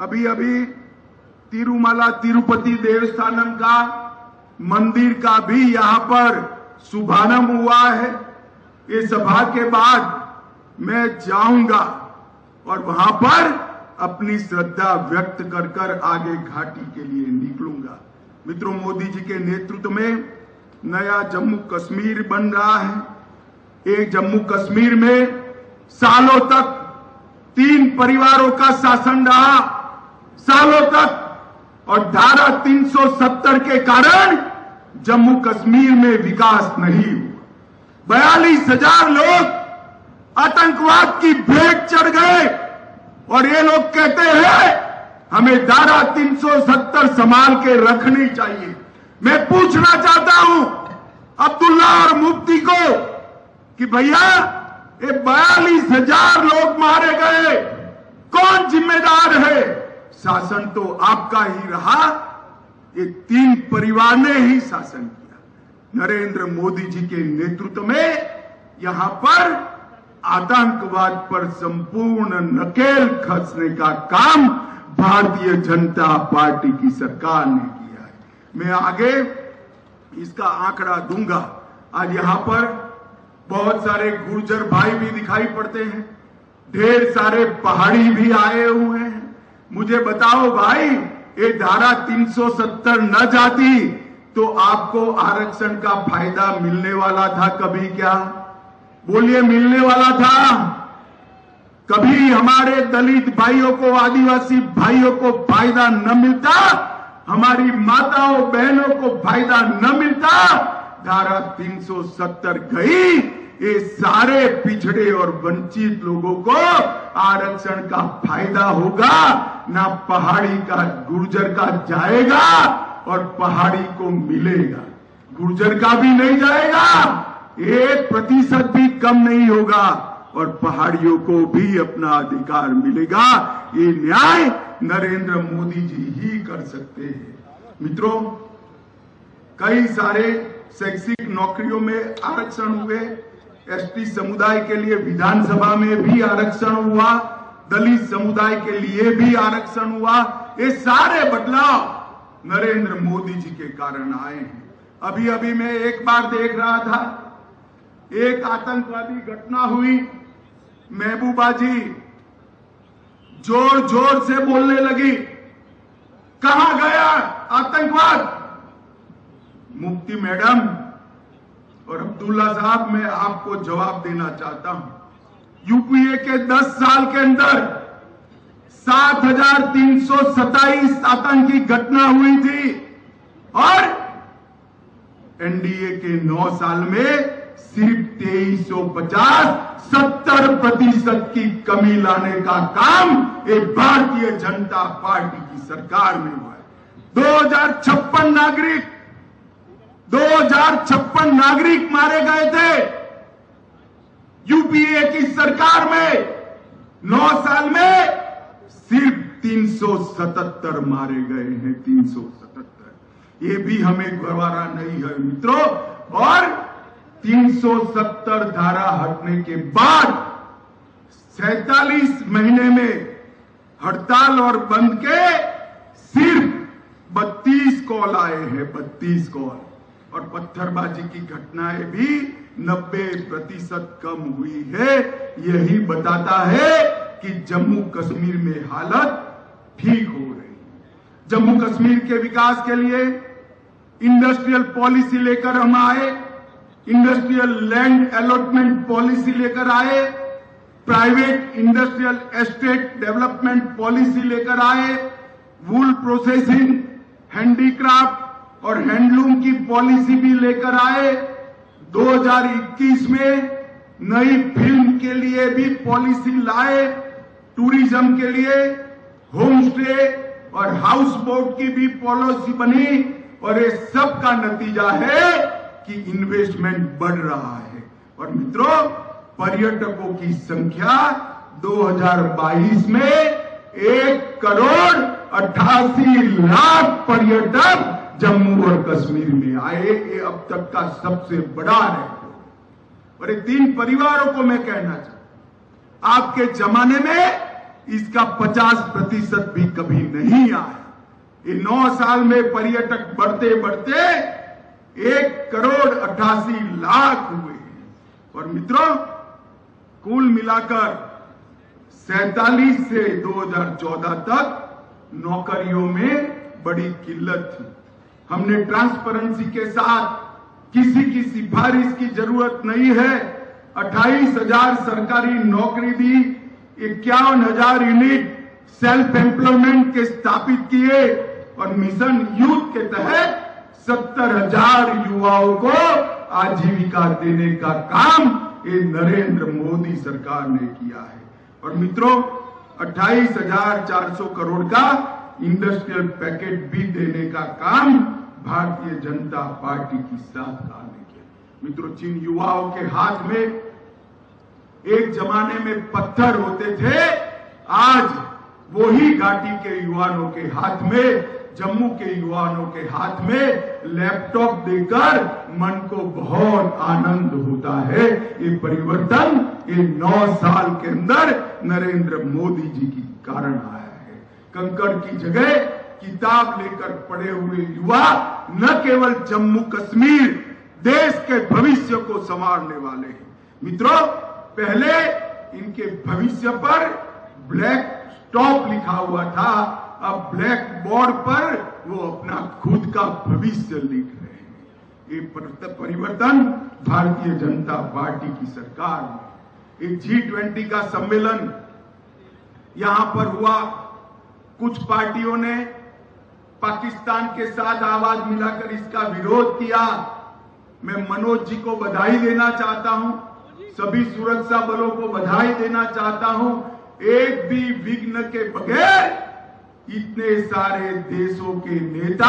अभी अभी तिरुमला तिरुपति देवस्थानम का मंदिर का भी यहां पर शुभारंभ हुआ है। इस सभा के बाद मैं जाऊंगा और वहां पर अपनी श्रद्धा व्यक्त कर कर आगे घाटी के लिए निकलूंगा। मित्रों, मोदी जी के नेतृत्व में नया जम्मू कश्मीर बन रहा है। एक जम्मू कश्मीर में सालों तक 3 परिवारों का शासन रहा, सालों तक, और धारा 370 के कारण जम्मू कश्मीर में विकास नहीं हुआ। 42,000 लोग आतंकवाद की भेंट चढ़ गए और ये लोग कहते हैं हमें धारा 370 संभाल के रखनी चाहिए। मैं पूछना चाहता हूं अब्दुल्ला और मुफ्ती को कि भैया ये 42,000 लोग मारे गए, कौन जिम्मेदार है? शासन तो आपका ही रहा, ये 3 परिवार ने ही शासन किया। नरेंद्र मोदी जी के नेतृत्व में यहां पर आतंकवाद पर संपूर्ण नकेल कसने का काम भारतीय जनता पार्टी की सरकार ने किया है। मैं आगे इसका आंकड़ा दूंगा। आज यहां पर बहुत सारे गुर्जर भाई भी दिखाई पड़ते हैं, ढेर सारे पहाड़ी भी आए हुए हैं। मुझे बताओ भाई, ये धारा 370 न जाती तो आपको आरक्षण का फायदा मिलने वाला था कभी? क्या बोलिए, मिलने वाला था कभी? हमारे दलित भाइयों को, आदिवासी भाइयों को फायदा न मिलता, हमारी माताओं बहनों को फायदा न मिलता। धारा 370 गई, ये सारे पिछड़े और वंचित लोगों को आरक्षण का फायदा होगा, ना पहाड़ी का गुर्जर का जाएगा और पहाड़ी को मिलेगा। गुर्जर का भी नहीं जाएगा, 1% भी कम नहीं होगा और पहाड़ियों को भी अपना अधिकार मिलेगा। ये न्याय नरेंद्र मोदी जी ही कर सकते हैं। मित्रों, कई सारे शैक्षिक नौकरियों में आरक्षण हुए, एसटी समुदाय के लिए विधानसभा में भी आरक्षण हुआ, दलित समुदाय के लिए भी आरक्षण हुआ। ये सारे बदलाव नरेंद्र मोदी जी के कारण आए हैं। अभी अभी मैं एक बार देख रहा था, एक आतंकवादी घटना हुई, महबूबा जी जोर जोर से बोलने लगी, कहां गया आतंकवाद? मुफ्ती मैडम और अब्दुल्ला साहब, मैं आपको जवाब देना चाहता हूं। यूपीए के 10 साल के अंदर 7,327 आतंकी घटना हुई थी और एनडीए के 9 साल में सिर्फ 2350, 70% की कमी लाने का काम एक भारतीय जनता पार्टी की सरकार में हुआ है। 2056 नागरिक मारे गए थे यूपीए की सरकार में। 9 साल में सिर्फ 377 मारे गए हैं, 377। ये भी हमें गवारा नहीं है मित्रों। और 370 धारा हटने के बाद 47 महीने में हड़ताल और बंद के सिर्फ 32 कॉल आए हैं, 32 कॉल। और पत्थरबाजी की घटनाएं भी 90% कम हुई है। यही बताता है कि जम्मू कश्मीर में हालत ठीक हो रही है। जम्मू कश्मीर के विकास के लिए इंडस्ट्रियल पॉलिसी लेकर हम आए, इंडस्ट्रियल लैंड अलॉटमेंट पॉलिसी लेकर आए, private industrial estate development policy लेकर आए, वूल प्रोसेसिंग, हैंडीक्राफ्ट और हैंडलूम की पॉलिसी भी लेकर आए। 2021 में नई फिल्म के लिए भी पॉलिसी लाए, टूरिज्म के लिए होम स्टे और हाउस बोट की भी पॉलिसी बनी। और ये सब का नतीजा है कि इन्वेस्टमेंट बढ़ रहा है। और मित्रों, पर्यटकों की संख्या 2022 में 1,88,00,000 पर्यटक जम्मू और कश्मीर में आए। ये अब तक का सबसे बड़ा रिकॉर्ड। और ये 3 परिवारों को मैं कहना चाहता हूं, आपके जमाने में इसका 50% भी कभी नहीं आया। ये 9 साल में पर्यटक बढ़ते बढ़ते 1,88,00,000 हुए हैं। और मित्रों, कुल मिलाकर 47 से 2014 तक नौकरियों में बड़ी किल्लत थी। हमने ट्रांसपेरेंसी के साथ किसी की सिफारिश की जरूरत नहीं है 28,000 सरकारी नौकरी दी, 51,000 यूनिट सेल्फ एम्प्लॉयमेंट के स्थापित किए और मिशन यूथ के तहत 70,000 युवाओं को आजीविका देने का काम ये नरेंद्र मोदी सरकार ने किया है। और मित्रों, 28,400 करोड़ का इंडस्ट्रियल पैकेज भी देने का काम भारतीय जनता पार्टी की सरकार ने किया। मित्रों, जिन युवाओं के हाथ में एक जमाने में पत्थर होते थे, आज वही घाटी के युवाओं के हाथ में, जम्मू के युवाओं के हाथ में लैपटॉप देकर मन को बहुत आनंद होता है। ये परिवर्तन ये 9 साल के अंदर नरेंद्र मोदी जी के कारण आया है। कंकड़ की जगह किताब लेकर पढ़े हुए युवा न केवल जम्मू कश्मीर, देश के भविष्य को संवारने वाले हैं। मित्रों, पहले इनके भविष्य पर ब्लैक स्टॉप लिखा हुआ था, अब ब्लैक बोर्ड पर वो अपना खुद का भविष्य लिख रहे हैं। ये परिवर्तन भारतीय जनता पार्टी की सरकार में। एक G20 का सम्मेलन यहां पर हुआ। कुछ पार्टियों ने पाकिस्तान के साथ आवाज मिलाकर इसका विरोध किया। मैं मनोज जी को बधाई देना चाहता हूं, सभी सुरक्षा बलों को बधाई देना चाहता हूं। एक भी विघ्न के बगैर इतने सारे देशों के नेता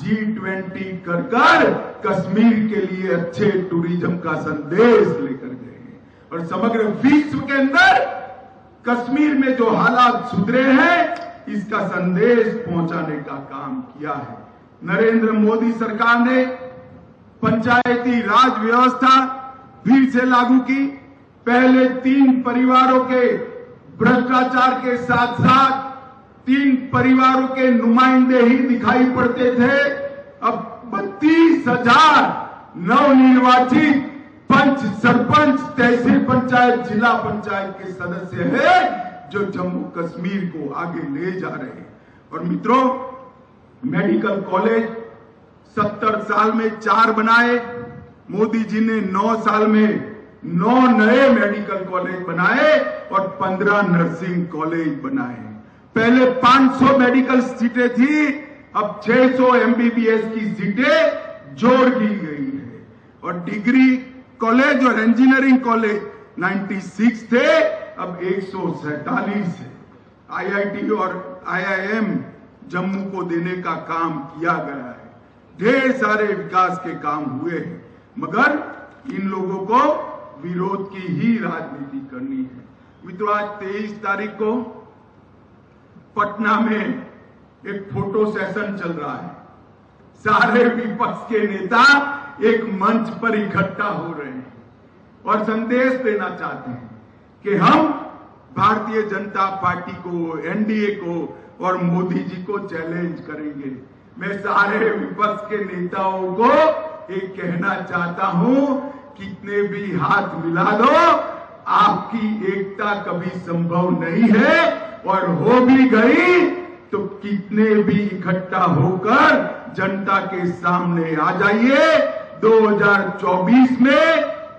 G20 कर कश्मीर के लिए अच्छे टूरिज्म का संदेश लेकर गए हैं और समग्र विश्व के अंदर कश्मीर में जो हालात सुधरे हैं इसका संदेश पहुंचाने का काम किया है। नरेंद्र मोदी सरकार ने पंचायती राज व्यवस्था फिर से लागू की। पहले 3 परिवारों के भ्रष्टाचार के साथ साथ 3 परिवारों के नुमाइंदे ही दिखाई पड़ते थे। अब 32,000 नवनिर्वाचित पंच, सरपंच, तहसील पंचायत, जिला पंचायत के सदस्य हैं जो जम्मू कश्मीर को आगे ले जा रहे हैं। और मित्रों, मेडिकल कॉलेज 70 साल में 4 बनाए। मोदी जी ने 9 साल में 9 नए मेडिकल कॉलेज बनाए और 15 नर्सिंग कॉलेज बनाए। पहले 500 मेडिकल सीटें थी, अब 600 MBBS की सीटें जोड़ दी गई है। और डिग्री कॉलेज और इंजीनियरिंग कॉलेज 96 थे, अब 147 है। IIT और IIM जम्मू को देने का काम किया गया है। ढेर सारे विकास के काम हुए हैं, मगर इन लोगों को विरोध की ही राजनीति करनी है। मित्रों, आज 23 तारीख को पटना में एक फोटो सेशन चल रहा है। सारे विपक्ष के नेता एक मंच पर इकट्ठा हो रहे हैं और संदेश देना चाहते हैं कि हम भारतीय जनता पार्टी को, NDA को और मोदी जी को चैलेंज करेंगे। मैं सारे विपक्ष के नेताओं को एक कहना चाहता हूं, कितने भी हाथ मिला दो, आपकी एकता कभी संभव नहीं है, और हो भी गई तो कितने भी इकट्ठा होकर जनता के सामने आ जाइए। 2024 में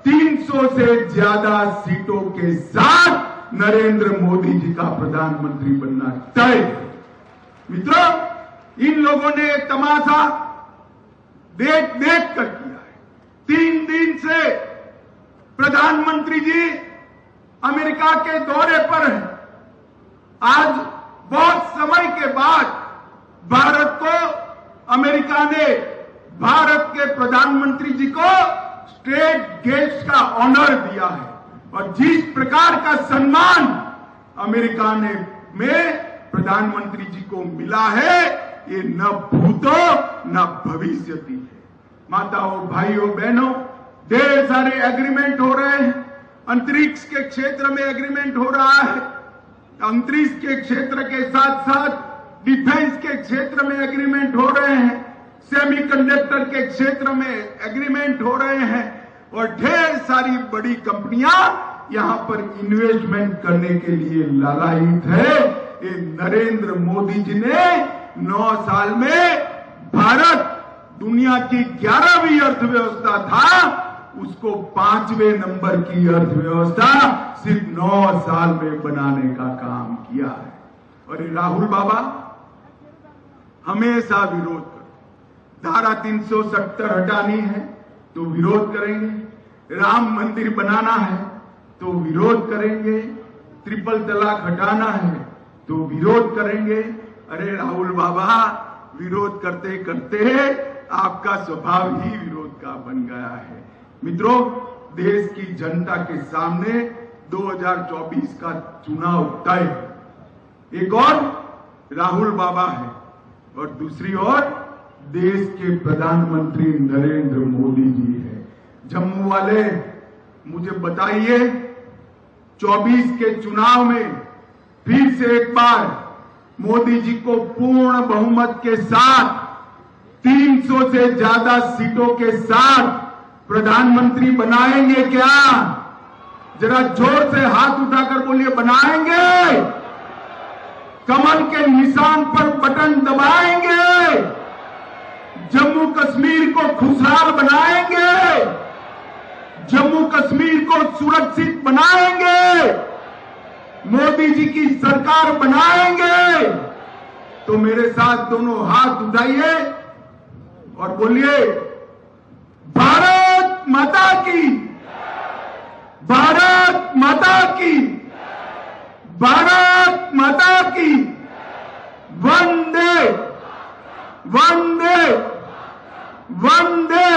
300 से ज्यादा सीटों के साथ नरेंद्र मोदी जी का प्रधानमंत्री बनना तय। मित्रों, इन लोगों ने तमाशा देख कर किया है। 3 दिन से प्रधानमंत्री जी अमेरिका के दौरे पर हैं। आज बहुत समय के बाद भारत को, अमेरिका ने भारत के प्रधानमंत्री जी को स्टेट गेस्ट का ऑनर दिया है। और जिस प्रकार का सम्मान अमेरिका में प्रधानमंत्री जी को मिला है, ये न भूतो न भविष्यति है। माताओं, भाइयों, बहनों, ढेर सारे एग्रीमेंट हो रहे हैं। अंतरिक्ष के क्षेत्र में एग्रीमेंट हो रहा है, अंतरिक्ष के क्षेत्र के साथ साथ डिफेंस के क्षेत्र में एग्रीमेंट हो रहे हैं, सेमीकंडक्टर के क्षेत्र में एग्रीमेंट हो रहे हैं और ढेर सारी बड़ी कंपनियां यहां पर इन्वेस्टमेंट करने के लिए लालायित है। ये नरेंद्र मोदी जी ने 9 साल में भारत दुनिया की 11वीं अर्थव्यवस्था था, उसको 5वें नंबर की अर्थव्यवस्था सिर्फ 9 साल में बनाने का काम किया है। और ये राहुल बाबा हमेशा विरोध करते, धारा 370 हटानी है तो विरोध करेंगे, राम मंदिर बनाना है तो विरोध करेंगे, ट्रिपल तलाक हटाना है तो विरोध करेंगे। अरे राहुल बाबा, विरोध करते करते आपका स्वभाव ही विरोध का बन गया है। मित्रों, देश की जनता के सामने 2024 का चुनाव तय है। एक और राहुल बाबा है और दूसरी ओर देश के प्रधानमंत्री नरेंद्र मोदी जी है। जम्मू वाले मुझे बताइए, 24 के चुनाव में फिर से एक बार मोदी जी को पूर्ण बहुमत के साथ 300 से ज्यादा सीटों के साथ प्रधानमंत्री बनाएंगे क्या? जरा जोर से हाथ उठाकर बोलिए, बनाएंगे? कमल के निशान पर बटन दबाएंगे? जम्मू कश्मीर को खुशहाल बनाएंगे? जम्मू कश्मीर को सुरक्षित बनाएंगे? मोदी जी की सरकार बनाएंगे? तो मेरे साथ दोनों हाथ उठाइए और बोलिए, भारत माता की, भारत माता की, भारत माता की, वंदे वंदे वंदे